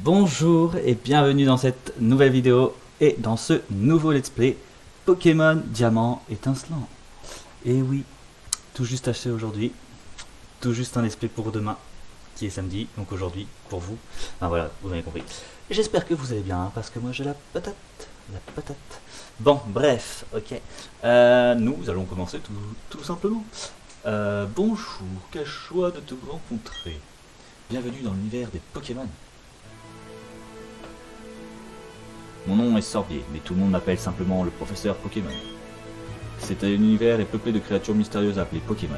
Bonjour et bienvenue dans cette nouvelle vidéo et dans ce nouveau let's play Pokémon Diamant étincelant. Et oui, tout juste acheté aujourd'hui, tout juste un let's play pour demain qui est samedi, donc aujourd'hui pour vous. Enfin voilà, vous m'avez compris. J'espère que vous allez bien hein, parce que moi j'ai la patate. Bon, bref, ok. Nous allons commencer tout simplement. Bonjour, quel choix de te rencontrer. Bienvenue dans l'univers des Pokémon. Mon nom est Sorbier, mais tout le monde m'appelle simplement le professeur Pokémon. Cet univers est peuplé de créatures mystérieuses appelées Pokémon.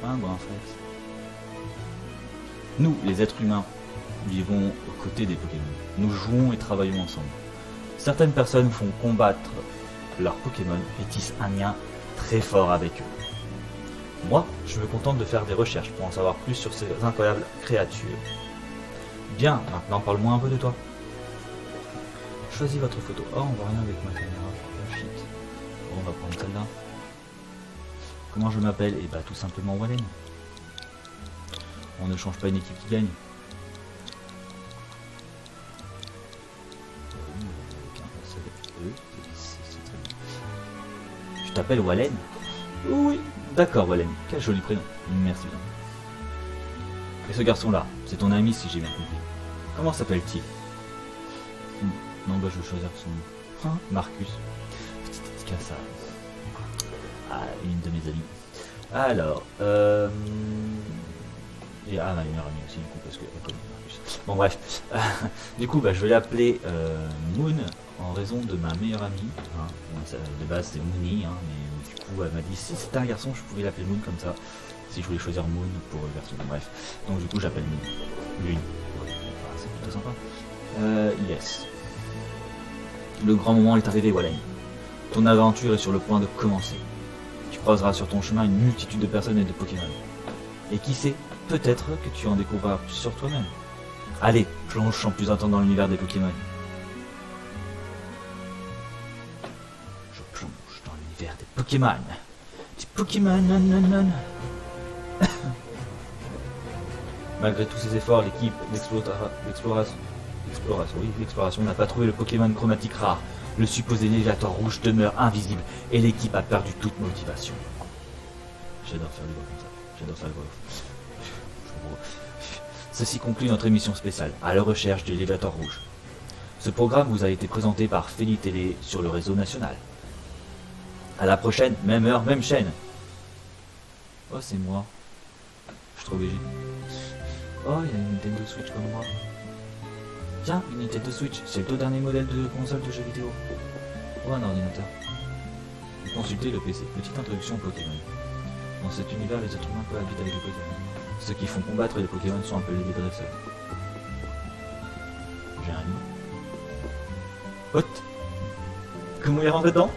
Un bon frère. Nous, les êtres humains, vivons aux côtés des Pokémon. Nous jouons et travaillons ensemble. Certaines personnes font combattre leurs Pokémon et tissent un lien très fort avec eux. Moi, je me contente de faire des recherches pour en savoir plus sur ces incroyables créatures. Bien, maintenant parle-moi un peu de toi. Choisis votre photo. Oh, on voit rien avec ma caméra. Oh shit. Bon, on va prendre celle-là. Comment je m'appelle? Eh bah tout simplement Wallen. On ne change pas une équipe qui gagne. Tu t'appelles Wallen? Oui. D'accord Wallen. Quel joli prénom. Merci bien. Et ce garçon-là, c'est ton ami si j'ai bien compris. Comment s'appelle-t-il? Non, bah je vais choisir son nom. Hein? Marcus. Petite dédicace à une de mes amies. Alors, et ma meilleure amie aussi, du coup, parce que comme Marcus. Bon, bref. Du coup, bah, je vais l'appeler Moon en raison de ma meilleure amie. Hein. Bon, de base, c'est Moony, hein, mais du coup, elle m'a dit si c'était un garçon, je pouvais l'appeler Moon comme ça. Si je voulais choisir Moon pour le garçon, bref. Donc du coup j'appelle Moon. Lune. Enfin, c'est plutôt sympa. Yes. Le grand moment est arrivé, Wallen. Ton aventure est sur le point de commencer. Tu croiseras sur ton chemin une multitude de personnes et de Pokémon. Et qui sait, peut-être que tu en découvriras plus sur toi-même. Allez, plonge sans plus attendre dans l'univers des Pokémon. Je plonge dans l'univers des Pokémon. Des Pokémon, non. Malgré tous ses efforts, l'équipe d'exploration n'a pas trouvé le Pokémon chromatique rare. Le supposé Léviator rouge demeure invisible et l'équipe a perdu toute motivation. J'adore faire les voix comme ça. J'adore faire les voix. Ceci conclut notre émission spéciale, à la recherche du Léviator rouge. Ce programme vous a été présenté par Feli Télé sur le réseau national. À la prochaine, même heure, même chaîne. Oh, c'est moi. Je suis trop obligé. Oh, il y a une Nintendo Switch comme moi. Tiens, une Nintendo Switch, c'est le tout dernier modèle de console de jeux vidéo. Oh, un ordinateur. Consultez le PC. Petite introduction au Pokémon. Dans cet univers, les êtres humains cohabitent avec les Pokémon. Ceux qui font combattre les Pokémon sont appelés des dresseurs. J'ai un lit. What? Comment il est rentré dedans?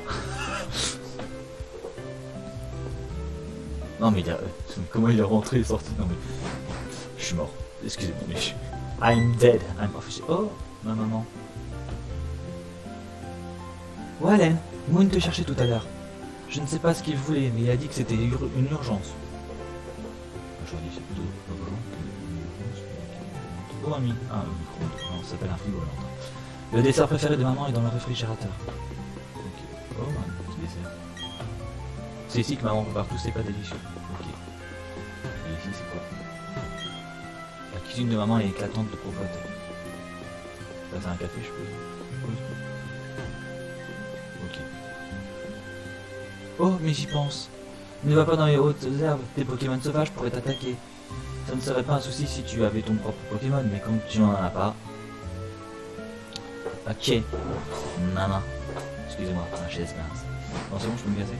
Non mais comment il est rentré et sorti? Non mais... Je suis mort. Excusez-moi mais I'm dead. I'm official. Oh, ma maman. Wallen, Moon te cherchait tout à l'heure. Je ne sais pas ce qu'il voulait, mais il a dit que c'était une urgence. Aujourd'hui c'est plutôt pas urgent que une urgence. Oh, un micro. Non, ça s'appelle un frigo là. Le dessert préféré de maman est dans le réfrigérateur. Ok. Oh, un petit dessert. C'est ici que maman prépare tous ses plats délicieux. Ok. Et ici c'est quoi? La cuisine de maman est éclatante de propreté. Ça c'est un café je suppose. Ok. Oh mais j'y pense. Ne va pas dans les hautes herbes, des Pokémon sauvages pourraient t'attaquer. Ça ne serait pas un souci si tu avais ton propre Pokémon, mais comme tu n'en as pas... Ok. Maman. Excusez-moi, j'ai l'espérance. Bon c'est bon, je peux me casser.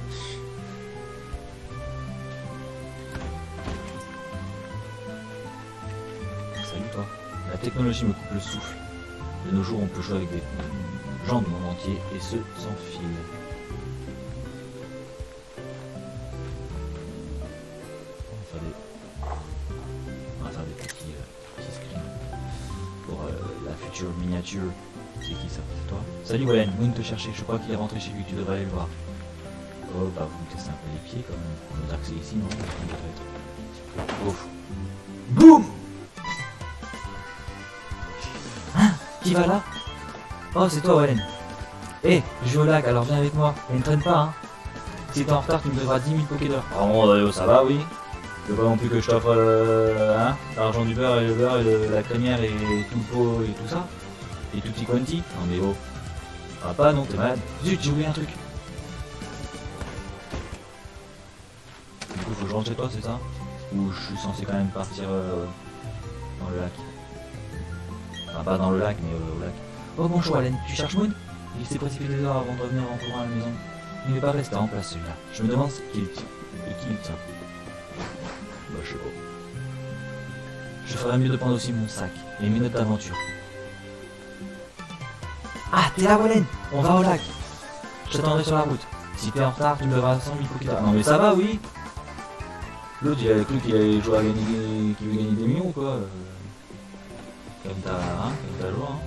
Salut toi. La technologie me coupe le souffle. De nos jours, on peut jouer avec des gens du monde entier et ce sans fil. On va faire des petits screens pour la future miniature. C'est qui ça? C'est toi? Salut Wallen, Moon te cherchait, je crois qu'il est rentré chez lui, tu devrais aller le voir. Oh bah vous me cassez un peu les pieds quand même. On va dire que c'est ici, non? Peut-être. Ouf. Qui va là? Oh, c'est toi, Wallen. Eh, je vais au lac, alors viens avec moi. Et ne traîne pas, hein. Si t'es en retard, tu me devras 10 000 Pokédollars. Oh, bon, ça va, oui. Tu veux pas non plus que je t'offre l'argent du beurre et le beurre et la crémière et tout le pot et tout ça? Et tout petit quanti? Non mais oh. Ça va pas, non, t'es malade. Zut, j'ai oublié un truc. Du coup, faut que je rentre chez toi, c'est ça? Ou je suis censé quand même partir dans le lac? Enfin, pas dans le lac, mais au lac. Oh bonjour Allen, tu cherches Moon? Il s'est précipité dehors avant de revenir en courant à la maison. Il n'est pas resté en place celui-là. Je me demande qui il tient. De qui il tient. Bah je sais pas. Je ferais mieux de prendre aussi mon sac et mes notes d'aventure. Ah, t'es là Wallen? On va au lac. Je t'attendrai sur la route. Si t'es en retard, tu me devras 100 000 Pokédollars. Non mais ça va, oui. L'autre il avait cru qu'il allait jouer à gagner, qu'il veut gagner des millions ou quoi. Comme t'as joué, hein.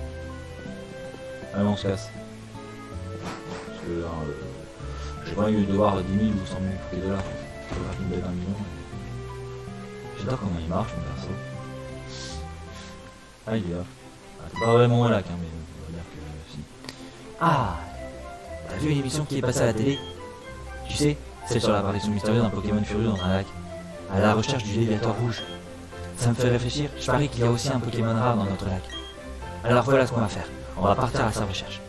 Allez, on se casse. Parce que j'ai pas eu de voir 10 000 ou 100 000 Pokédollars. Je peux pas qu'il me donne 1 million. J'adore comment il marche, mon perso. Ah, il est là. Ah, c'est pas vraiment un lac, hein, mais on va dire que si. Ah, t'as vu une émission qui est passée à la télé? Tu sais, celle sur l'apparition mystérieuse d'un Pokémon furieux dans un lac, à la recherche du Léviator rouge. Ça me fait réfléchir, je parie qu'il y a aussi un Pokémon rare dans notre lac. Alors voilà ce qu'on va faire, on va partir à sa recherche.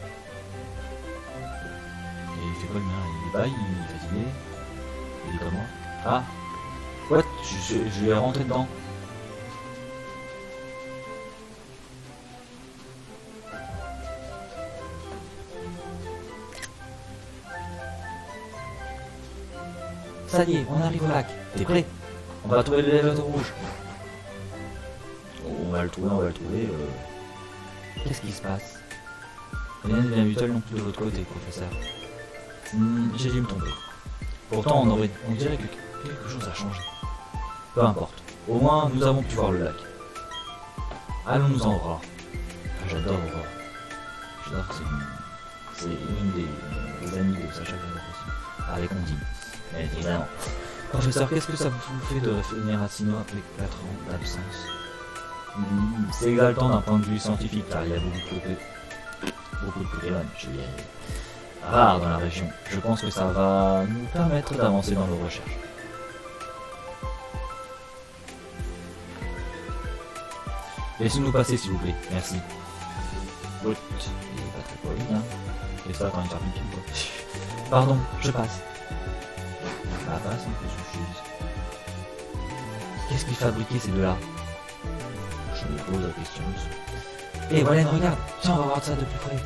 Et il fait quoi le mien? Il est bail, il est fatigué? Il est comment? Ah, what? Je vais rentrer dedans. Ça y est, on arrive au lac. T'es prêt? On va trouver le Léviator rouge. On va le trouver. Qu'est-ce qui se passe? Rien n'est bien mutuel non plus de votre côté, professeur. J'ai dû me tromper. Pourtant, on dirait que quelque chose a changé. Peu importe. Au moins, nous avons pu voir le lac. Allons-nous en Aurore. Ah, j'adore Aurore. J'adore, c'est une des amies de Sacha aussi. Avec Ondine. Évidemment. Professeur, qu'est-ce que ça vous fait de revenir à Sinnoh après 4 ans d'absence? C'est exaltant d'un point de vue scientifique car il y a beaucoup de Pokémon, je dirais, rares dans la région. Je pense que ça va nous permettre d'avancer dans nos recherches. Laissez-nous passer s'il vous plaît, merci. L'autre, il est pas très poli, hein. Et ça, quand il termine tout quoi. Pardon, je passe. Bah passe, hein, qu'est-ce que je dis? Qu'est-ce qu'ils fabriquaient ces deux-là? Je me pose la question. Eh Wallen, regarde, tiens, on va voir ça de plus près.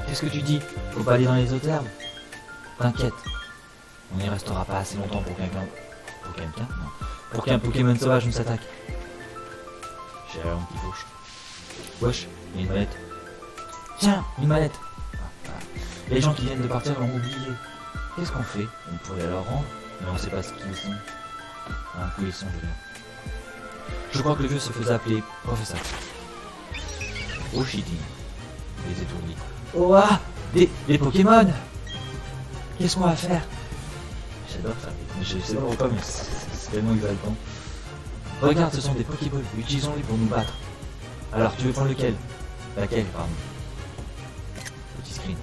Qu'est-ce que tu dis? Faut pas aller dans les autres herbes? T'inquiète, on n'y restera pas assez longtemps pour qu'un Pokémon sauvage nous s'attaque. J'ai la langue qui fauche. Wesh, il y a une mallette. Tiens, une mallette. Les gens qui viennent de partir l'ont oublié. Qu'est-ce qu'on fait? On pourrait leur rendre, mais on sait pas ce qu'ils sont. Un coup ils sont, je veux dire. Je crois que le vieux se faisait appeler professeur. Oh cheating. Les étourdis. Oh ah, des Pokémon. Qu'est-ce qu'on va faire? J'adore ça. Je sais pas pourquoi, mais c'est tellement exaltant. Regarde, ce sont des Pokéballs. Utilisons-les pour nous battre. Alors, tu veux prendre lequel? Laquelle, pardon. Petit screen.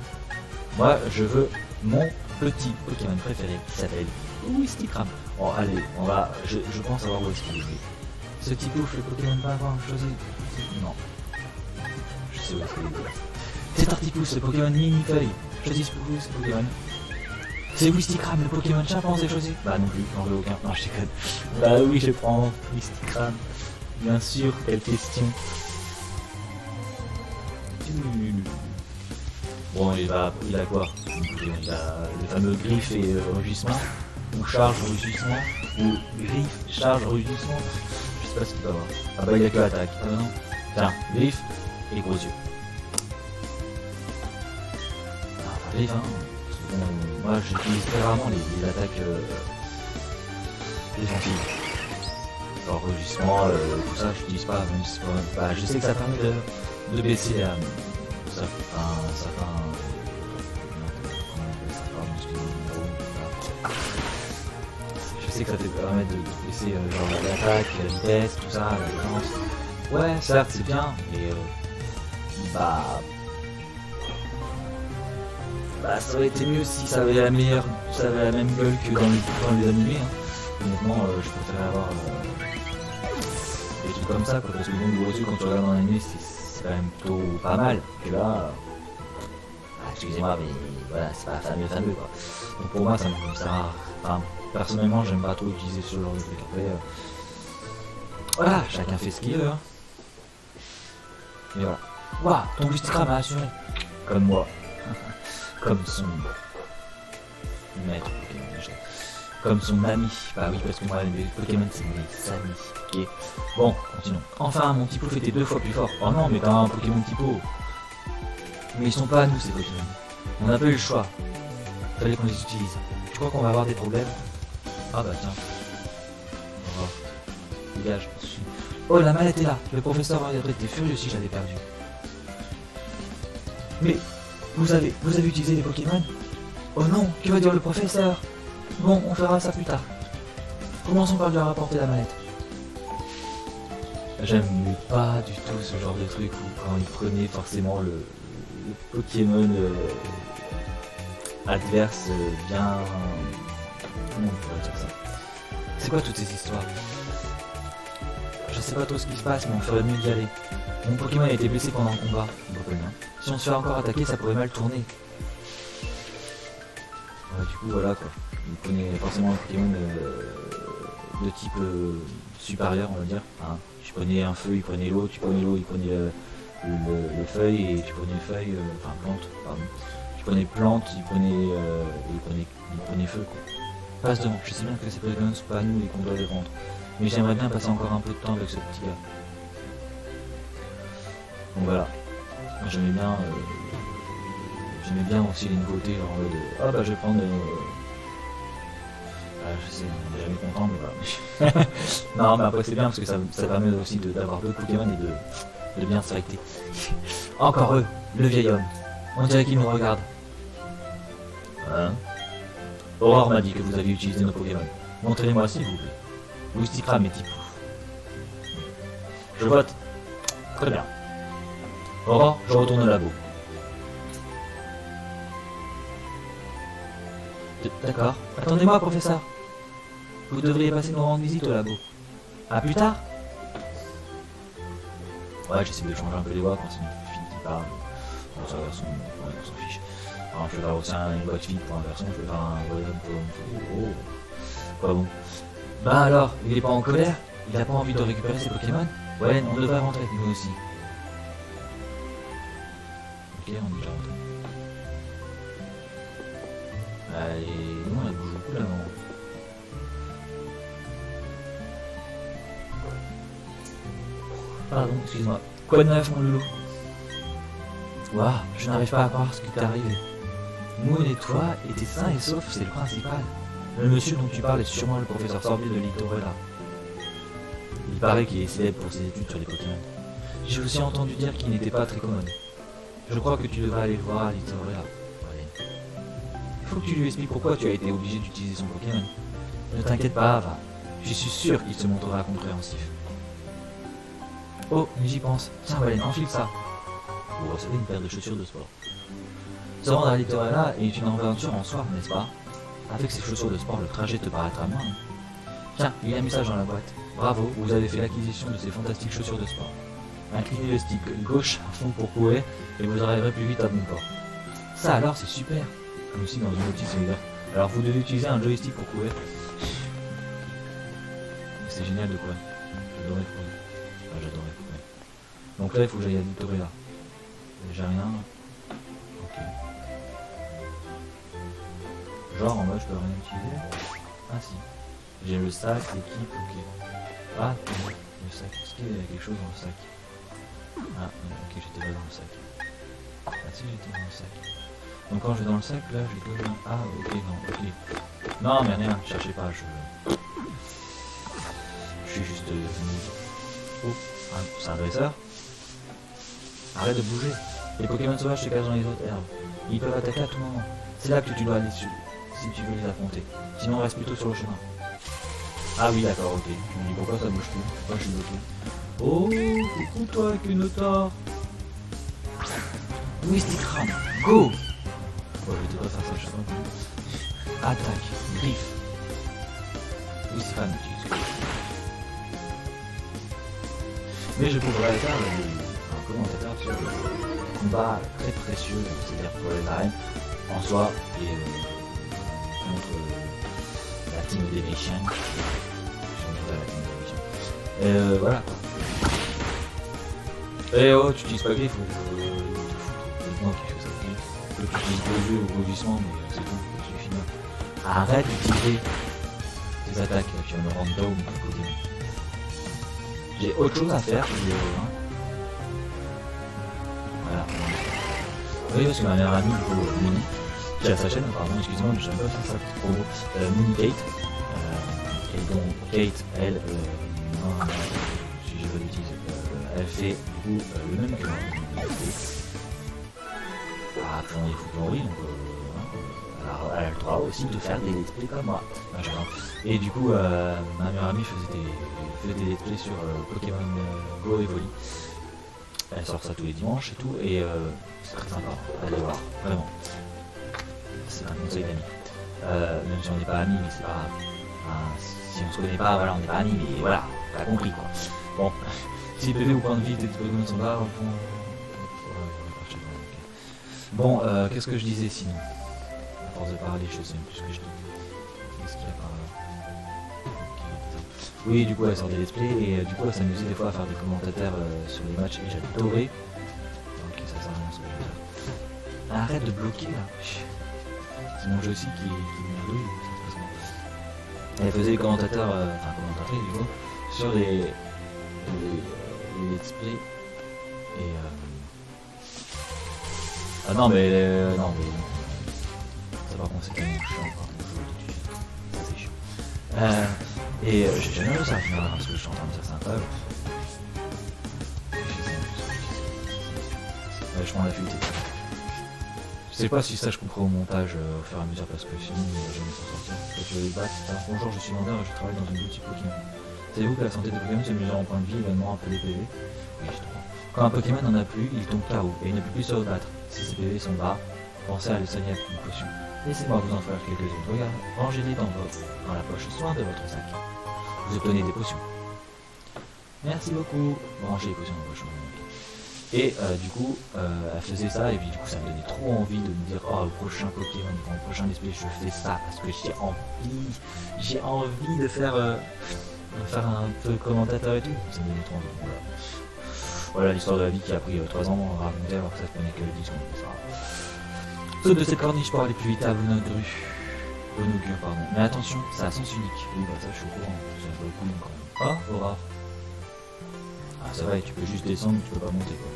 Moi, je veux mon petit Pokémon préféré qui s'appelle Wistikram. Bon, allez, on va. Je pense savoir où est-ce qu'il est. Ce petit ouf, le Pokémon pas avoir choisi. Non. Je sais où est-ce qu'il est. C'est Tartipousse, le Pokémon mini-feuille. Choisis pour vous ce Pokémon. C'est Wistikram, le Pokémon chimpanzé choisi. Bah non plus, j'en veux aucun. Non, je déconne. Bah oui, je prends Wistikram. Bien sûr, quelle question. Bon, il a quoi? Il a le fameux griffe et rugissement. Ou charge, rugissement. Ou griffe, charge, rugissement. Je sais pas ce qu'il va avoir. Ah bah il a que attaque. Ah non. Tiens, griffe et gros yeux. Ah, griffe, hein. Bon, moi j'utilise très rarement les attaques défensives. Genre rugissement, tout ça, j'utilise pas, même si c'est pas. Bah, je sais que ça permet de baisser je sais que ça te permet de baisser genre l'attaque, la vitesse, tout ça, la défense. Ouais, certes, c'est bien, mais bah... Bah, ça aurait été mieux si ça avait la meilleure... ça avait la même gueule que dans les animés, hein. Honnêtement, je préférais avoir des trucs comme ça, quoi, parce que bon, le gros truc, quand tu regardes un animé, c'est quand même plutôt pas mal. Et là... excusez-moi, mais voilà, c'est pas fameux, quoi. Donc pour moi, ça enfin, personnellement, j'aime pas trop utiliser ce genre de truc. Après, voilà, chacun fait ce qu'il veut, hein. Et voilà. Waouh, ton Lusticra m'a assuré. Comme moi. Comme son maître Pokémon, déjà. Comme son ami. Bah oui, parce que moi, les Pokémon, c'est mes amis. Ok. Bon, continuons. Enfin, mon Typo était 2 fois plus fort. Oh non, mais t'as un Pokémon Typo. Mais ils sont pas à nous, ces Pokémon. On n'a pas eu le choix. Fallait qu'on les utilise. Tu crois qu'on va avoir des problèmes? Ah bah tiens. Au revoir. Dégage. Oh, la mallette est là. Le professeur aurait été furieux si je l'avais perdue. Mais, vous avez utilisé les Pokémon? Oh non, que va dire le professeur? Bon, on fera ça plus tard. Commençons par lui rapporter la mallette. J'aime pas du tout ce genre de truc où quand il prenait forcément le Pokémon adverse bien... Comment on pourrait dire ça? C'est quoi toutes ces histoires? Je sais pas trop ce qui se passe, mais on ferait mieux d'y aller. Mon Pokémon a été blessé pendant le combat. Si on se fait encore attaquer, ça pourrait mal tourner. Ouais, du coup, voilà quoi. Il prenait forcément un Pokémon de type supérieur, on va dire. Hein. Tu prenais un feu, il prenait l'eau, tu prenais l'eau, il prenait le feuille, et tu prenais feuille, enfin plante, pardon. Tu prenais plante, il prenait feu quoi. Passe devant, je sais bien que ces Pokémon sont pas à nous et qu'on doit les rendre. Mais j'aimerais bien passer encore un peu de temps avec ce petit gars. Donc voilà. J'aimais bien aussi les nouveautés, genre en mode ah bah je vais prendre je sais, on est jamais content mais voilà. Non mais après c'est bien parce que ça permet aussi d'avoir d'autres Pokémon et de bien se recter. Encore eux, le vieil homme. On dirait qu'il nous regarde. Hein? Aurore m'a dit que vous aviez utilisé nos Pokémon. Montrez-moi s'il vous plaît. Lusticra et Typo. Je vote. Très bien. Aurore, je retourne au labo. D'accord. Attendez-moi, professeur. Vous devriez passer nous rendre visite au labo. À plus tard. Ouais, j'essaie de changer un peu les voix quand c'est une fille qui parle. Bon, ça, on s'en fiche. Alors, je vais faire aussi une voix de fille pour un garçon, je vais faire un bonhomme pour... Oh. Pas bon. Bah alors, il est pas en colère? Il a pas envie de récupérer ses Pokémon? Ouais, on devrait rentrer, nous aussi. Ok, on est déjà rentré. Allez, non, elle bouge beaucoup là, non? Pardon, excuse-moi. Quoi de neuf, mon loulou? Waouh, je n'arrive pas à croire ce qui t'est arrivé. Moon et toi étaient sains et saufs, c'est le principal. Le monsieur dont tu parles est sûrement le professeur Sorbier de Littorella. Il paraît qu'il est célèbre pour ses études sur les Pokémon. J'ai aussi entendu dire qu'il n'était pas très commode. Je crois que tu devrais aller le voir à Littorella. Ouais. Il faut que tu lui expliques pourquoi tu as été obligé d'utiliser son Pokémon. Ne t'inquiète pas, Ava. Je suis sûr qu'il se montrera compréhensif. Oh, mais j'y pense. Tiens, Valène, enfile ça. Vous recevez une paire de chaussures de sport. Se rendre à Littorella est une aventure en soi, n'est-ce pas? Avec ces chaussures de sport, le trajet te paraîtra moins. Tiens, il y a un message dans la boîte. Bravo, vous avez fait l'acquisition de ces fantastiques chaussures de sport. Inclinez le stick gauche à fond pour courir et vous arriverez plus vite à bon port. Ça alors, c'est super. Comme si dans une notice univers. Alors vous devez utiliser un joystick pour courir. C'est génial de quoi? J'adorais courir. Ah, j'adorais courir. Donc là, il faut que j'aille à Littorella. J'ai rien. Ok. Genre en mode je peux rien utiliser. Ah si. J'ai le sac, l'équipe, ok. Ah, le sac. Est-ce qu'il y a quelque chose dans le sac? Ah, ok, j'étais pas dans le sac. Ah si, j'étais dans le sac. Donc quand je vais dans le sac, là, je vais... Ah, ok, non, ok. Non, mais rien, cherchez pas, je suis juste venu... Oh, c'est un dresseur. Arrête de bouger. Les Pokémon sauvages se cachent dans les autres herbes. Ils peuvent attaquer à tout moment. C'est là que tu dois aller dessus, si tu veux les affronter. Sinon, reste plutôt sur le chemin. Ah oui, d'accord, ok. Je me dis pourquoi ça bouge plus. Pourquoi je suis bloqué. Oh, coucou toi avec une auto. Wistikram, go. Bon, je vais pas faire ça, je sais pas. Attaque, griffe. Wistikram, mais je pourrais faire un commentateur sur le combat très précieux, c'est-à-dire pour les arènes en soi et contre la Team Deviation. Voilà quoi. Et oh, tu utilises pas griffe ou c'est moi qui fais ça. Tu utilises deux yeux ou rebondissement, mais c'est tout, c'est fini. Arrête d'utiliser tes attaques qui vont me rendre down à côté. J'ai autre chose à faire, voilà. Oui, parce que ma meilleure amie, du coup, Mini, qui a sa chaîne, pardon, excusez-moi, mais j'aime pas faire ça, petite promo, Mini Kate. Et donc, Kate, elle, si je veux l'utiliser, elle fait, du coup, le même que moi. Ah, puis on est foutu en riz, donc, alors, elle a le droit aussi de faire des let's play comme moi. Et du coup, ma meilleure amie faisait des let's play sur Pokémon Go Evoli. Elle sort ça tous les dimanches et tout, et c'est très sympa, allez voir, vraiment. C'est un conseil d'amis. Même si on n'est pas amis, mais c'est pas grave. Si on se connaît pas, voilà, on n'est pas amis, mais voilà, t'as compris quoi. Bon, si PV ou point de vie des Pokémon sont là, bon, qu'est-ce que je disais sinon? À force de parler, je sais même plus ce que je dis. Qu'est-ce qu'il y a par là? Oui, du coup, elle sort des let's play et du coup, elle s'amusait des fois à faire des commentateurs sur les matchs et j'adorais. Ok, ça sert à rien ce que je veux dire. Arrête de bloquer là. C'est mon jeu aussi qui m'embrouille. Elle faisait les commentateurs, enfin commentatrices du coup, sur les let's play et ah non mais ça par contre c'est tellement chiant quoi. Ça c'est chiant. Et j'ai jamais vu ça finalement parce que je suis en train de dire c'est incroyable. Ouais, je prends la fuite. Je sais pas si ça je couperai au montage au fur et à mesure parce que sinon je vais m'en sortir. Je vais les battre. Bonjour, je suis vendeur et je travaille dans une boutique Pokémon. Savez-vous que la santé des Pokémon se mesure en point de vie, événement appelé PV? Oui, je te crois. Quand un Pokémon n'en a plus, il tombe KO et il ne peut plus se rebattre. Si ses PV sont bas, pensez à le soigner avec une potion. Laissez-moi vous en faire quelques-unes. Regarde, rangez-les dans la poche soin de votre sac. Vous obtenez des potions. Merci beaucoup. Rangez les potions dans votre poche. Et du coup, elle faisait ça, et puis du coup, ça me donnait trop envie de me dire, oh, le prochain Pokémon, dans le prochain display, je fais ça, parce que j'ai envie de faire un peu commentateur et tout. Ça me donnait trop envie. Voilà l'histoire de la vie qui a pris 3 ans à raconter, alors que ça se prenait que 10 secondes. Saute de cette corniche pour aller plus vite à Bonaugure, pardon. Mais attention, ça a sens unique. Oui, bah ça, je suis au courant, ça vaut le coup quand même. Oh, Aura. Ah, c'est vrai, tu peux juste descendre, tu peux pas monter quoi.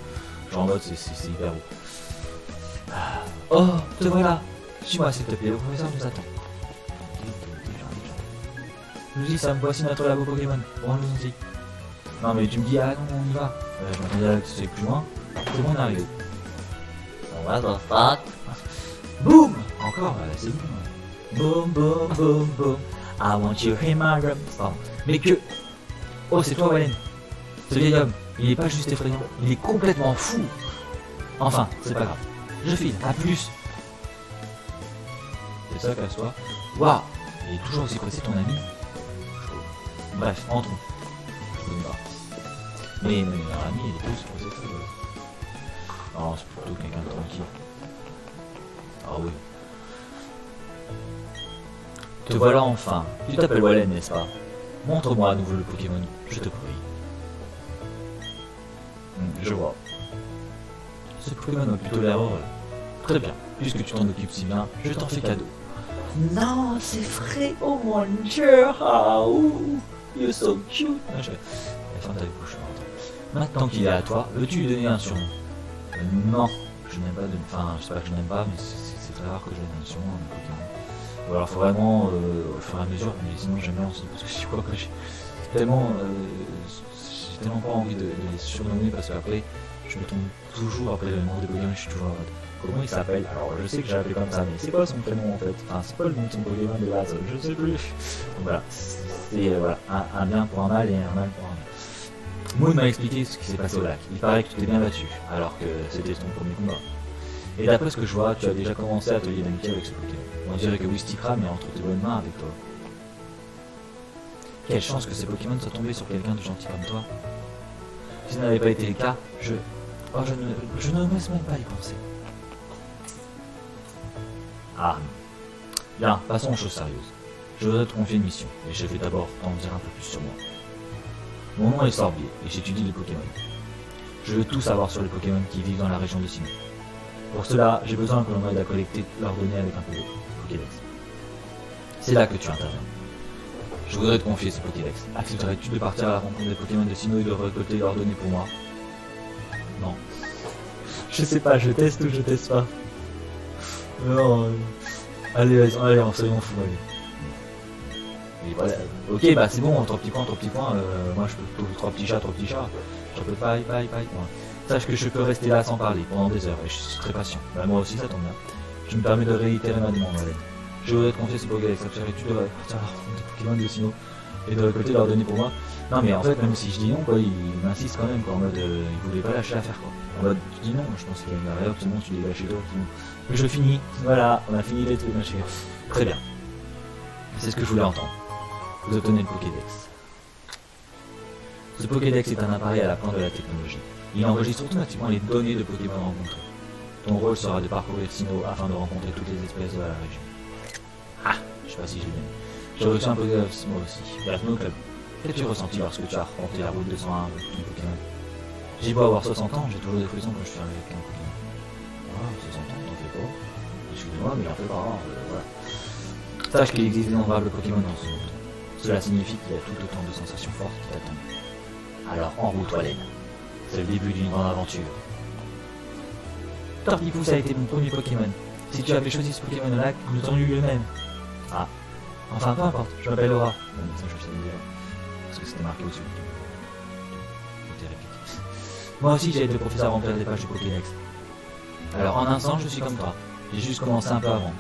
Genre en mode c'est hyper haut. Oh, te voilà. Suis-moi s'il te plaît, le professeur nous attend. Nous dis Sam, voici notre labo Pokémon. Bon, allons-y. Non mais tu me dis, ah non, on y va. Je m'attendais à que c'est plus loin. C'est bon, on est arrivé. On va dans fuck. Boum. Encore, c'est bon. Boum, boum, boum, boum. I want you in my room. Pardon. Mais que... Oh, c'est toi, Wallen. Ce vieil homme, il est pas juste effrayant, il est complètement fou. Enfin, c'est pas grave. Je file, à plus. C'est ça, casse-toi. Waouh, il est toujours aussi pressé ton ami. Bref, entrons. Je ne sais pas. Mais mon ami, il est plus pressé que... Non, c'est plutôt quelqu'un de tranquille. Ah oui. Te voilà enfin. Tu t'appelles Wallen, n'est-ce pas? Montre-moi à nouveau le Pokémon, je te prie. Je vois. Ce Pokémon a plutôt l'air heureux. Très bien, puisque tu t'en occupes si bien, je t'en fais cadeau. Non, c'est vrai, oh mon dieu, oh, you're so cute. Ferme ta bouche, maintenant qu'il est à toi, veux-tu lui donner un surnom? Non, je n'aime pas de... Enfin, je sais pas que je n'aime pas, mais c'est très rare que je donne un surnom à un Pokémon. Ou alors faut vraiment au fur et à mesure, mais sinon j'aime bien aussi, parce que je crois que j'ai tellement pas envie de les surnommer, parce qu'après, je me tombe toujours après le nom des Pokémon, je suis toujours en mode comment il s'appelle? Alors je sais que j'ai appelé comme ça, mais c'est quoi son prénom en fait? Enfin, c'est quoi le nom de son Pokémon de base? Je sais plus. Donc voilà, c'est voilà, un bien pour un mal et un mal pour un bien. Moon m'a expliqué ce qui s'est passé au lac. Il paraît que tu t'es bien battu, alors que c'était ton premier combat. Et d'après ce que je vois, tu as déjà commencé à te lier d'amitié avec ce Pokémon. On dirait que Wistikram est entre tes bonnes mains avec toi. Quelle chance que ces Pokémon soient tombés sur quelqu'un de gentil comme toi. Si ce n'avait pas été le cas, je ne m'ose même pas y penser. Ah, bien, passons aux choses sérieuses. Je voudrais te confier une mission, et je vais d'abord t'en dire un peu plus sur moi. Mon nom est Sorbier, et j'étudie les Pokémon. Je veux tout savoir sur les Pokémon qui vivent dans la région de Sinnoh. Pour cela, j'ai besoin que l'on m'aide à collecter leurs données avec un Pokédex. C'est là que tu interviens. Je voudrais te confier ce Pokédex. Accepterais-tu de partir à la rencontre des Pokémon de Sinnoh et de récolter leurs données pour moi? Non. Je sais pas, je teste ou je teste pas. Non. Allez, soyons fous, allez. Et voilà. Ok, bah c'est bon, 3 petits points, moi je peux 3 petits chats. Je peux pas. Sache que je peux rester là sans parler pendant des heures et je suis très patient. Bah moi aussi ça tombe bien. Je me permets de réitérer ma demande, Wallen. Je voudrais te confier ce Pokédex. Accepterais-tu de partir à la rencontre des Pokémon de Sinnoh et de récolter leurs données pour moi? Non mais en fait même si je dis non quoi, il m'insiste quand même quoi, en mode il voulait pas lâcher l'affaire quoi. En mode tu dis non, je pense qu'il y a une erreur, c'est bon, tu dégages chez toi, mais je finis, voilà, on a fini les trucs, machin. Très bien. C'est ce que je voulais entendre. Vous obtenez le Pokédex. Ce Pokédex est un appareil à la pointe de la technologie. Il enregistre automatiquement les données de Pokémon rencontrés. Ton rôle sera de parcourir Sinnoh afin de rencontrer toutes les espèces de la région. Ah, je sais pas si j'ai bien. J'ai reçu un Pokédex moi aussi. Bienvenue au club. Qu'as-tu ressenti lorsque tu as remonté la route 201 avec ton Pokémon? J'ai beau avoir 60 ans, j'ai toujours des frissons quand je suis arrivé avec un Pokémon. Ah, 60 ans, t'en fais pas. Excusez-moi, mais j'en fais pas. Voilà. Sache qu'il existe d'innombrables Pokémon dans ce monde. Cela signifie qu'il y a tout autant de sensations fortes qui t'attendent. Alors en route, Wallen. C'est le début d'une grande aventure. Torpipousse a été mon premier Pokémon. Si tu avais choisi ce Pokémon-là, nous aurions eu le même. Ah. Enfin, peu importe, je m'appelle Laura. Bon, ça je sais déjà. Parce que c'était marqué au-dessus. Moi aussi, j'ai aidé le professeur à remplir des pages du Pokédex. Alors en un sens, je suis comme toi. J'ai juste commencé un peu avant.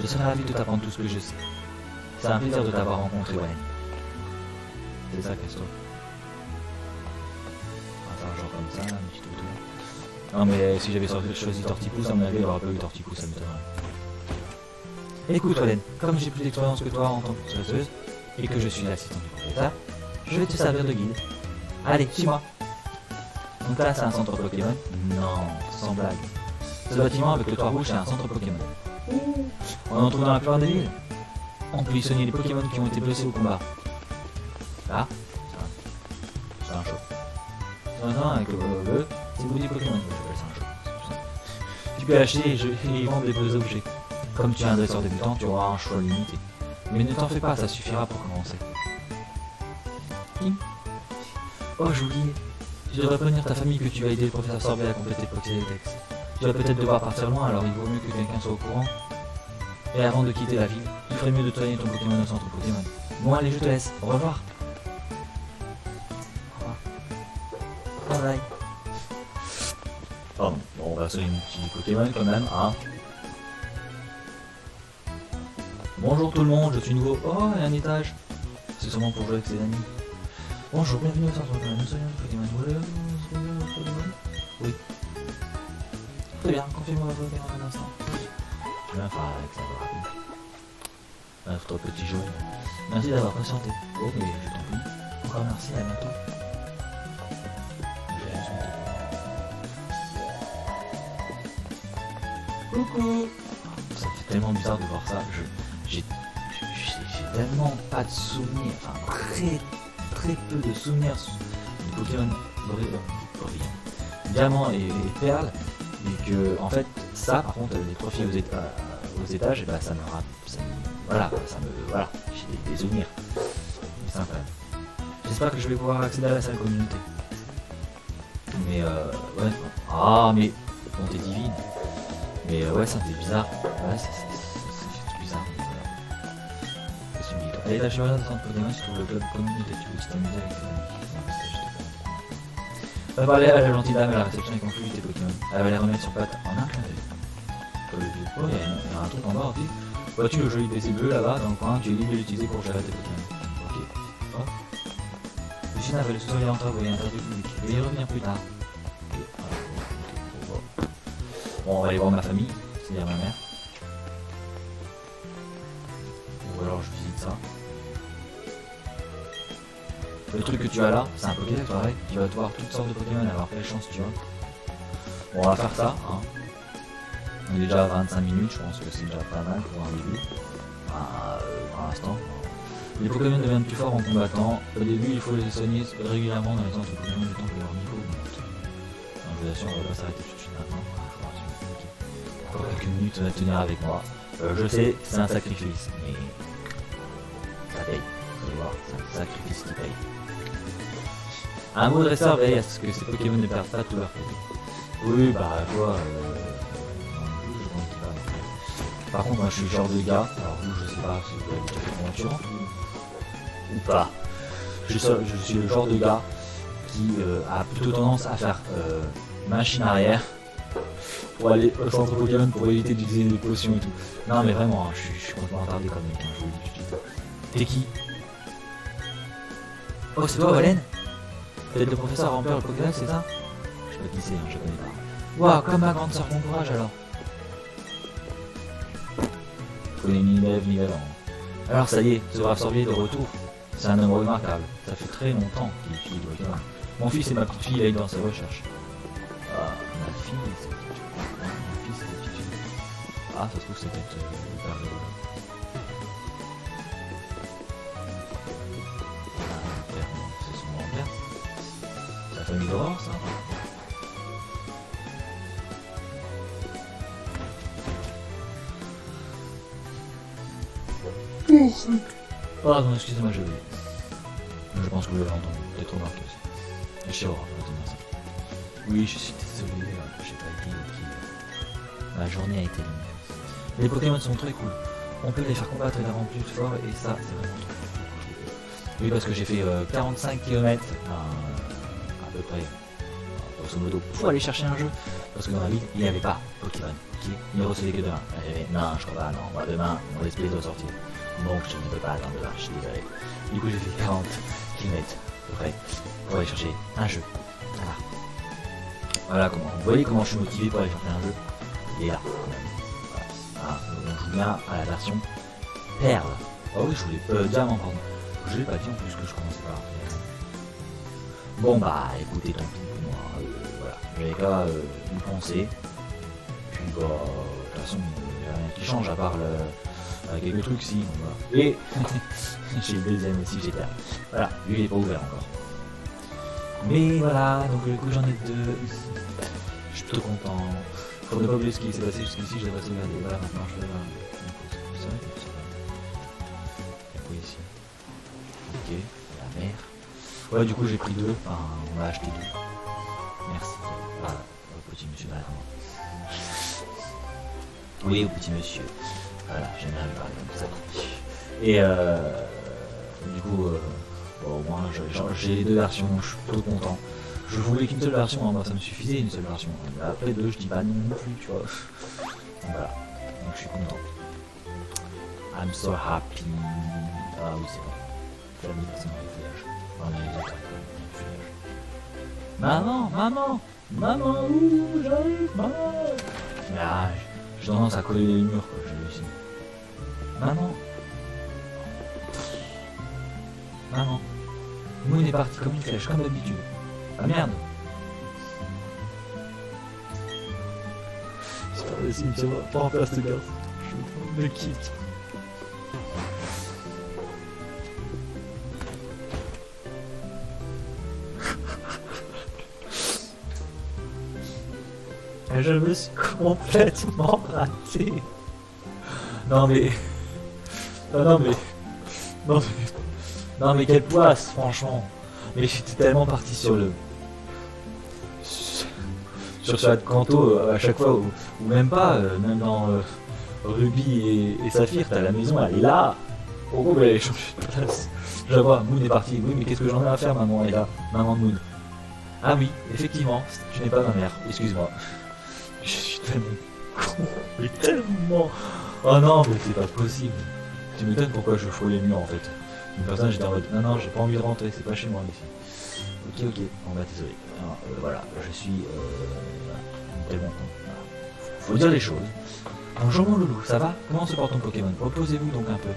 Je serais ravi de t'apprendre tout ce que je sais. C'est un plaisir de t'avoir rencontré, Wallen. C'est ça, Castor. On va faire genre comme ça, un petit toutou. Non mais si j'avais choisi Tortipousse, à mon avis, il aurait pas eu Tortipousse, ça m'étonnerait. Écoute, Wallen, comme j'ai plus d'expérience que toi en tant que chasseuse, et que je suis l'assistant du propriétaire, je vais te servir de guide. Allez, suis-moi. Donc là, c'est un centre Pokémon? Non, sans blague. Ce bâtiment avec le toit rouge, c'est un centre Pokémon. On en trouve dans la plupart des villes. On peut y soigner les Pokémon qui ont été blessés au combat. Là, c'est un shop. Maintenant, avec le bleu, c'est le body Pokémon que j'appelle ça un shop. Tu peux acheter et vendre des beaux objets. Comme tu es un dresseur débutant, tu auras un choix limité. Mais ne t'en fais pas, ça suffira pour commencer. Oh, j'ai oublié. Tu devrais prévenir ta famille que tu vas aider le professeur Sorbier à compléter le Pokédex. Tu vas peut-être devoir partir loin, alors il vaut mieux que quelqu'un soit au courant. Et avant de quitter la ville, il ferait mieux de soigner ton Pokémon au centre Pokémon. Bon allez, je te laisse. Au revoir. Au revoir. Bye bye. Pardon, bon, on va soigner mon petit Pokémon quand même, hein. Bonjour tout le monde, je suis nouveau. Oh, il y a un étage. C'est sûrement pour jouer avec ses amis. Bonjour, bienvenue au centre Pokémon. Nous soignons le Pokémon. Vous voulez le Pokémon? Oui. Très bien, confirmez-moi votre Pokémon un instant. Je viens faire avec ça, rapide. Notre petit jaune. Merci d'avoir patienté. Oh, mais je t'en prie. Encore merci, à bientôt. Je vais juste coucou. Ça fait tellement bizarre de voir ça. J'ai tellement pas de souvenirs, enfin très peu de souvenirs du Pokémon Brillant, Diamant et Perle, et que en fait ça par contre les trois filles aux étages, et bah ça me voilà, j'ai des souvenirs. C'est incroyable. J'espère que je vais pouvoir accéder à la salle communauté. Mais ouais, ah mais bonté divine. Mais ouais, ça me fait bizarre. Ouais, c'est tout bizarre. Qu'est-ce que tu me dis toi? Allez, lâchez-moi dans centre Pokémon, je trouve le club communauté, tu veux t'amuser avec tes amis. Va parler à la gentille dame à la réception et conclut tes Pokémon. Elle va les remettre sur pattes en un clin d'œil. le vide. Oh, il y a un truc en bas, ok. Vois-tu le joli PC bleu là-bas dans le coin, tu es libre de l'utiliser pour gérer tes Pokémon. Ok. Oh. Lucina va le sous-sauver entre vous et interdit public. Veuillez revenir plus tard. Ok. Bon, on va aller voir ma famille, c'est-à-dire ma mère. Ou alors je visite ça. Le truc que tu as là, c'est un Pokédex, pareil. Tu vas te voir toutes sortes de Pokémon et avoir quelle chance tu as. Bon, on va faire ça. Hein. On est déjà à 25 minutes, je pense que c'est déjà pas mal pour un début. Pour l'instant. Les Pokémon deviennent plus forts en combattant. Au début, il faut les soigner régulièrement dans les centres Pokémon du temps que leur niveau augmente. Je vous assure, on va pas s'arrêter tout de suite maintenant. Encore quelques minutes à tenir avec moi. Je sais, c'est un sacrifice, mais ça paye. Vous allez voir, c'est un sacrifice qui paye. Un mot dresseur veille à ce que ces Pokémon ne perdent pas tout leur crédit. Oui, bah, toi, par contre, moi je suis le genre de gars, alors vous, je sais pas si vous avez déjà fait une voiture ou pas. Je suis le genre de gars qui a plutôt tendance à faire machine arrière pour aller au centre Pokémon pour éviter d'utiliser des potions et tout. Non, mais vraiment, hein, je suis complètement retardé comme mec, hein, je vous le dis. T'es qui? Oh, c'est toi, Wallen? Peut-être le professeur Ramper le Pokémon, c'est ça? Je sais pas qui c'est, hein, je connais pas. Waouh, comme ma grande sœur, bon courage alors. Faut ni lève ni l'avant. Alors ça y est, ce brave sorbier est de retour. C'est un homme remarquable. Ça fait très longtemps qu'il étudie le Pokémon. Mon fils et ma petite fille aillent dans ses recherches. Ah, ma fille et sa petite fille. Mon fils et sa petite fille. Ah, ça se trouve c'est peut-être le père de... Ah, père, c'est son grand-père. C'est la famille d'Aurore, ça. Pardon, excusez-moi, je pense que vous l'avez entendu, peut-être remarqué aussi. Je sais pas, ça. Oui, je suis désolé, j'ai pas dit qui. Ma journée a été longue. Les Pokémon sont très cool. On peut les faire combattre et les rendre plus forts, et ça, c'est vraiment trop cool. Oui, parce que j'ai fait 45 km à peu près, grosso modo, pour aller chercher un jeu. Parce que dans la ville, il n'y avait pas Pokémon. Il ne recevait que demain. Non, je crois pas, non, moi demain, mon esprit doit sortir. Donc je ne peux pas attendre demain, je suis désolé. Du coup j'ai fait 40 km à peu près pour aller chercher un jeu. Voilà. Voilà comment. Vous voyez comment je suis motivé pour aller chercher un jeu. Il est là quand même. Voilà. Ah, donc je joue bien à la version Perle. Oh oui, je voulais. Diamant, pardon. Je l'ai pas dit en plus que je commençais par. Bon bah écoutez, tant pis pour moi. Voilà. J'avais qu'à y penser. Puis bah, de toute façon, il n'y a rien qui change à part le. Quelques trucs si, voilà. Et j'ai le deuxième aussi, j'ai perdu. Voilà, lui il est pas ouvert encore. Mais voilà, donc du coup j'en ai deux ici. Je suis plutôt content. Faut ne pas oublier ce qui s'est passé jusqu'ici, je devrais sauvegarder. Voilà, maintenant je vais là. La ici. Ok, la mer. Ouais, du coup j'ai pris deux, enfin on m'a acheté deux. Merci. Voilà, au petit monsieur Valère. Oui, au petit monsieur. Voilà, j'aime bien parler comme ça. Et du coup, bon, au moins j'ai les deux versions, je suis plutôt content. Je voulais qu'une seule version, hein, moi ça me suffisait une seule version. Après deux, je dis pas non plus, tu vois. Donc voilà, donc je suis content. I'm so happy. Ah oui, c'est vrai. Famille, c'est dans les feuillages. Dans les autres, maman, ouh, j'arrive, maman. Mais ah, j'ai tendance à coller les murs, quoi, j'ai réussi. Maman. Moon est parti comme une flèche, comme d'habitude. Ah merde. C'est pas possible, tu vas pas en faire ce gars. Je me quitte. Je me suis complètement raté. Non mais quelle poisse, franchement. Mais j'étais tellement parti sur ce Kanto à chaque fois, ou même pas, même dans Ruby et Saphir, t'as la maison, elle est là. Oh, bah, elle est changée de place. Je la vois, Moon est parti. Oui, mais qu'est-ce que j'en ai à faire, maman est là. Maman de Moon. Ah oui, effectivement, tu n'es pas ma mère, excuse-moi. Je suis tellement con. Mais tellement. Oh non, mais c'est pas possible. Tu me donnes pourquoi je frôle les murs en fait. Une personne, j'étais en mode non, non, j'ai pas envie de rentrer, c'est pas chez moi ici. Ok, ok, bon bah désolé. Alors, voilà, je suis tellement con. Voilà. Faut dire les choses. Bonjour mon loulou, ça va? Comment se porte ton Pokémon? Reposez-vous donc un peu.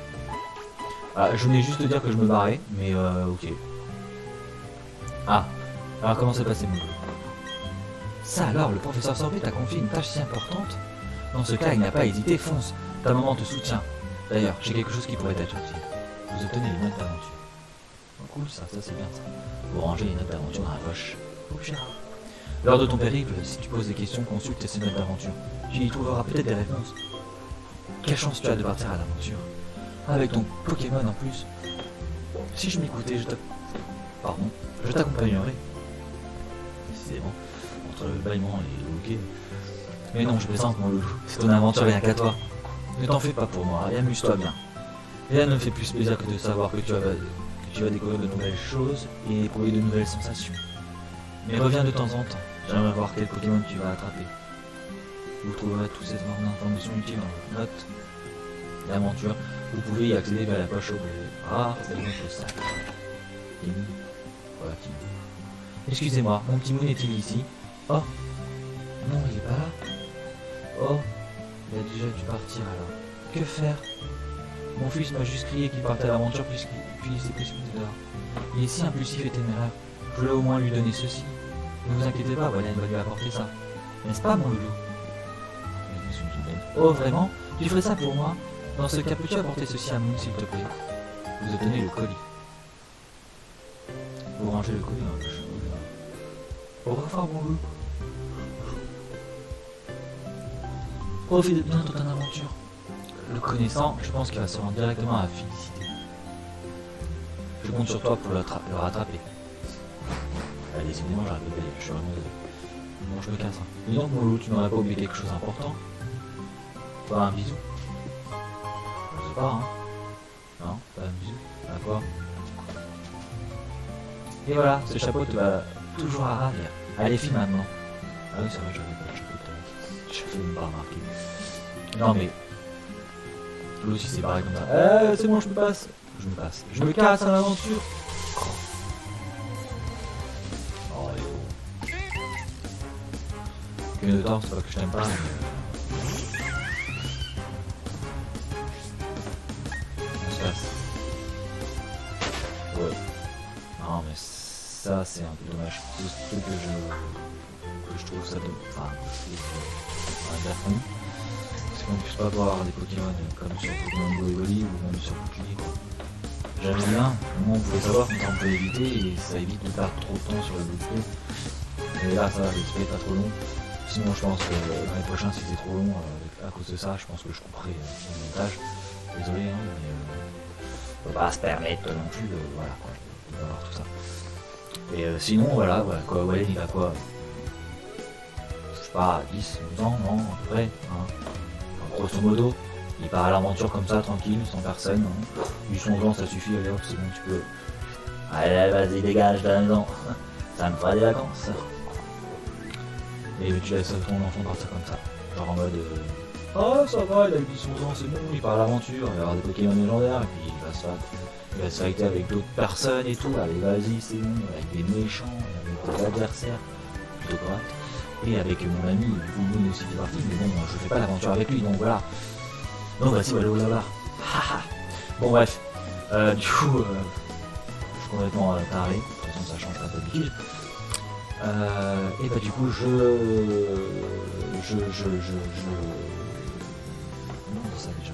Ah, je venais juste te dire que je me barrais, mais ok. Ah, alors comment s'est passé mon loulou? Ça alors, le professeur Sorbet t'a confié une tâche si importante? Dans ce cas, il n'a pas hésité, fonce. Ta maman te soutient. D'ailleurs, j'ai quelque chose qui pourrait être utile. Vous obtenez une note d'aventure. Oh, cool ça c'est bien ça. Vous rangez les notes d'aventure dans la poche. Oh, Gérard. Lors de ton périple, si tu poses des questions, consulte ces notes d'aventure. Tu y trouveras peut-être des réponses. Quelle chance tu as de partir à l'aventure. Avec ton Pokémon en plus. Si je m'écoutais, je t'accompagnerai. Décidément, entre le bâillement et le hockey. Mais non, je plaisante mon loulou. C'est ton aventure rien qu'à toi. Ne t'en fais pas pour moi, et amuse-toi bien. Rien ne me fait plus plaisir que de savoir que tu vas découvrir de nouvelles choses et éprouver de nouvelles sensations. Mais reviens de temps en temps. J'aimerais voir quel Pokémon tu vas attraper. Vous trouverez toutes ces informations utiles dans la note d'aventure. Vous pouvez y accéder via la poche objet. Ah, c'est notre sac. Voilà, excusez-moi, mon petit Moon est-il ici? Oh, non, il est pas là. Oh, il a déjà dû partir alors. Que faire? Mon fils m'a juste crié qu'il partait à l'aventure puis il s'est précipité dehors. Il est si impulsif et téméraire. Je voulais au moins lui donner ceci. Ne vous inquiétez pas, Wallen va lui apporter ça. N'est-ce pas, mon loulou? Oh, vraiment? Tu ferais ça pour moi? Dans ce cas, peux-tu apporter ceci à Moon, s'il te plaît? Vous obtenez le colis. Vous rangez le colis dans la poche. Au revoir, mon loup. Profite bien de ton aventure. Le connaissant, je pense qu'il va se rendre directement à Félicité. Je compte sur toi pour le rattraper. Allez, décidément, j'arrête de payer, je suis vraiment désolé. Bon, je me casse. Dis donc, mon loup, tu n'aurais pas oublié quelque chose d'important? Pas un bisou? Je sais pas, hein. Non, pas un bisou. À quoi? Et voilà, ce chapeau te va toujours à ravir. Allez, file maintenant. Ah oui, c'est vrai, j'avais pas le chapeau tout à l'heure. Je fais même pas remarquer. Non, mais. Lui aussi, c'est pareil comme ça. C'est bon, je me passe. Je me passe. Je me casse à l'aventure. Oh, et oh. Qu'une de temps, c'est pas que je t'aime pas. Mais... on se passe. Ouais. Non, mais ça, c'est un peu dommage. C'est ce truc que je trouve ça dommage. Enfin, je trouve ça fond. C'est qu'on ne puisse pas voir des Pokémon comme sur Pokémon Go Evoli ou même sur Pokémon. J'aimais bien, au moins on pouvait savoir quand on peut éviter et ça évite de perdre trop de temps sur le bouclier. Mais là, ça va, l'esprit est pas trop long. Sinon, je pense que l'année prochaine, si c'est trop long, à cause de ça, je pense que je couperai mon montage. Désolé, hein, mais on peut pas se permettre non plus, voilà, quoi, de voir tout ça. Et sinon, voilà, quoi, Wallen, il a quoi? Je sais pas, 10, 12 ans, non, à peu près, hein. Grosso modo, il part à l'aventure comme ça, tranquille, sans personne. Hein. 800 ans, ça suffit, allez hop, c'est bon, tu peux. Allez, vas-y, dégage de la maison. Ça me fera des vacances. Et tu laisses ton enfant partir comme ça. Genre en mode. Oh, ça va, il a 800 ans, c'est bon, il part à l'aventure, il va avoir des Pokémon légendaires, et puis il va se fighter avec d'autres personnes et tout. Allez, vas-y, c'est bon, avec des méchants, avec des adversaires, plutôt correct. Et avec mon ami, Bouboune aussi fait partie, mais bon, je fais pas l'aventure avec lui, donc voilà. Donc voici, voilà, là-bas. Bon, bref. Du coup, je suis complètement taré. De toute façon, ça change pas d'habitude. Et bah, du coup, comment on dit ça déjà?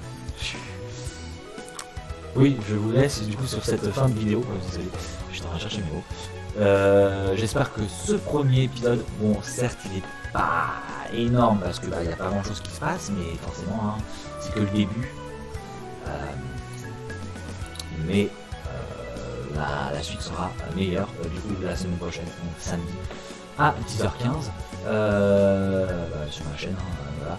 Oui, je vous laisse du coup sur cette fin de vidéo. Désolé, je t'en rechercher mes mots. J'espère que ce premier épisode, bon certes il est pas énorme parce que bah, y a pas grand chose qui se passe, mais forcément hein, c'est que le début. Mais la suite sera meilleure du coup la semaine prochaine, donc samedi à 10h15 sur ma chaîne. Voilà.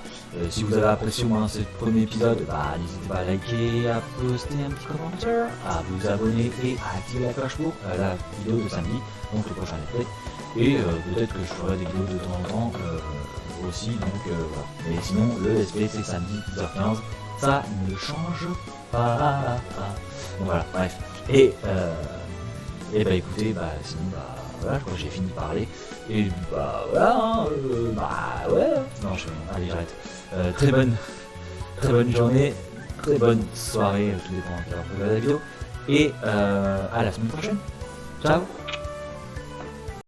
Si vous avez apprécié au moins ce premier épisode, bah, n'hésitez pas à liker, à poster un petit commentaire, à vous abonner et à activer la cloche pour la vidéo de samedi, donc le prochain replay. Et peut-être que je ferai des vidéos de temps en temps aussi, donc voilà. Et sinon, le let's play c'est samedi 10h15, ça ne change pas. Donc voilà, bref. Et bah écoutez, bah sinon, bah voilà, je crois que j'ai fini de parler. Et bah voilà, hein, bah ouais. Non, allez, j'arrête. Très bonne journée, très bonne soirée, tout dépend de la vidéo. Et à la semaine prochaine. Ciao.